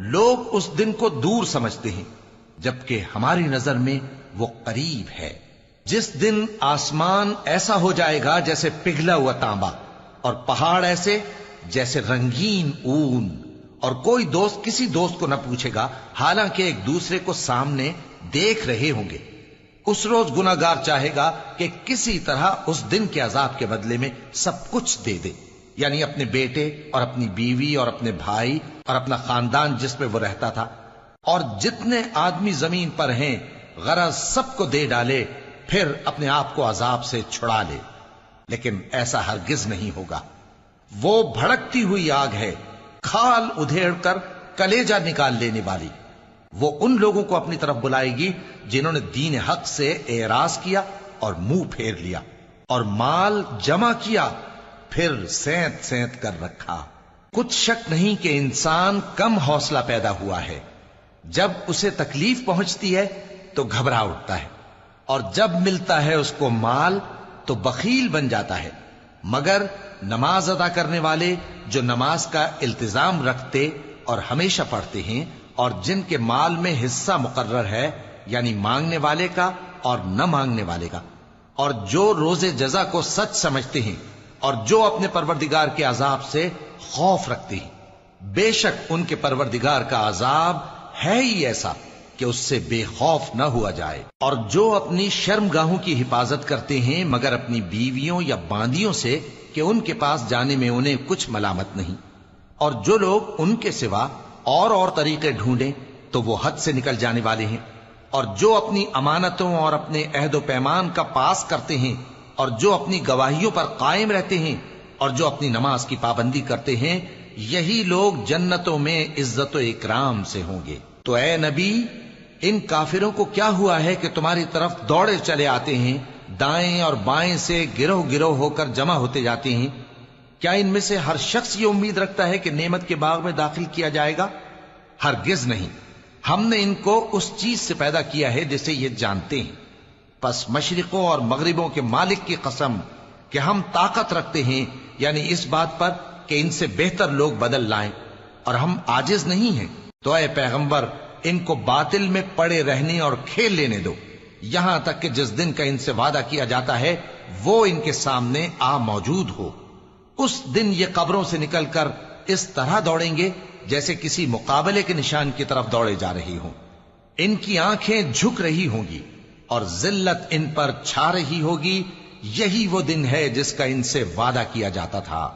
لوگ اس دن کو دور سمجھتے ہیں جبکہ ہماری نظر میں وہ قریب ہے۔ جس دن آسمان ایسا ہو جائے گا جیسے پگھلا ہوا تانبا، اور پہاڑ ایسے جیسے رنگین اون، اور کوئی دوست کسی دوست کو نہ پوچھے گا حالانکہ ایک دوسرے کو سامنے دیکھ رہے ہوں گے۔ اس روز گناہگار چاہے گا کہ کسی طرح اس دن کے عذاب کے بدلے میں سب کچھ دے دے، یعنی اپنے بیٹے اور اپنی بیوی اور اپنے بھائی اور اپنا خاندان جس میں وہ رہتا تھا، اور جتنے آدمی زمین پر ہیں غرض سب کو دے ڈالے، پھر اپنے آپ کو عذاب سے چھڑا لے۔ لیکن ایسا ہرگز نہیں ہوگا۔ وہ بھڑکتی ہوئی آگ ہے، کھال ادھیڑ کر کلیجہ نکال لینے والی۔ وہ ان لوگوں کو اپنی طرف بلائے گی جنہوں نے دین حق سے اعراض کیا اور منہ پھیر لیا، اور مال جمع کیا پھر سینت سینت کر رکھا۔ کچھ شک نہیں کہ انسان کم حوصلہ پیدا ہوا ہے۔ جب اسے تکلیف پہنچتی ہے تو گھبرا اٹھتا ہے، اور جب ملتا ہے اس کو مال تو بخیل بن جاتا ہے۔ مگر نماز ادا کرنے والے جو نماز کا التزام رکھتے اور ہمیشہ پڑھتے ہیں، اور جن کے مال میں حصہ مقرر ہے، یعنی مانگنے والے کا اور نہ مانگنے والے کا، اور جو روز جزا کو سچ سمجھتے ہیں، اور جو اپنے پروردگار کے عذاب سے خوف رکھتے ہیں، بے شک ان کے پروردگار کا عذاب ہے ہی ایسا کہ اس سے بے خوف نہ ہوا جائے۔ اور جو اپنی شرمگاہوں کی حفاظت کرتے ہیں مگر اپنی بیویوں یا باندیوں سے کہ ان کے پاس جانے میں انہیں کچھ ملامت نہیں، اور جو لوگ ان کے سوا اور طریقے ڈھونڈیں تو وہ حد سے نکل جانے والے ہیں، اور جو اپنی امانتوں اور اپنے عہد و پیمان کا پاس کرتے ہیں، اور جو اپنی گواہیوں پر قائم رہتے ہیں، اور جو اپنی نماز کی پابندی کرتے ہیں، یہی لوگ جنتوں میں عزت و اکرام سے ہوں گے۔ تو اے نبی، ان کافروں کو کیا ہوا ہے کہ تمہاری طرف دوڑے چلے آتے ہیں، دائیں اور بائیں سے گروہ گروہ ہو کر جمع ہوتے جاتے ہیں؟ کیا ان میں سے ہر شخص یہ امید رکھتا ہے کہ نعمت کے باغ میں داخل کیا جائے گا؟ ہرگز نہیں۔ ہم نے ان کو اس چیز سے پیدا کیا ہے جسے یہ جانتے ہیں۔ پس مشرقوں اور مغربوں کے مالک کی قسم کہ ہم طاقت رکھتے ہیں، یعنی اس بات پر کہ ان سے بہتر لوگ بدل لائیں، اور ہم عاجز نہیں ہیں۔ تو اے پیغمبر، ان کو باطل میں پڑے رہنے اور کھیل لینے دو، یہاں تک کہ جس دن کا ان سے وعدہ کیا جاتا ہے وہ ان کے سامنے آ موجود ہو۔ اس دن یہ قبروں سے نکل کر اس طرح دوڑیں گے جیسے کسی مقابلے کے نشان کی طرف دوڑے جا رہے ہوں۔ ان کی آنکھیں جھک رہی ہوں گی اور ذلت ان پر چھا رہی ہوگی۔ یہی وہ دن ہے جس کا ان سے وعدہ کیا جاتا تھا۔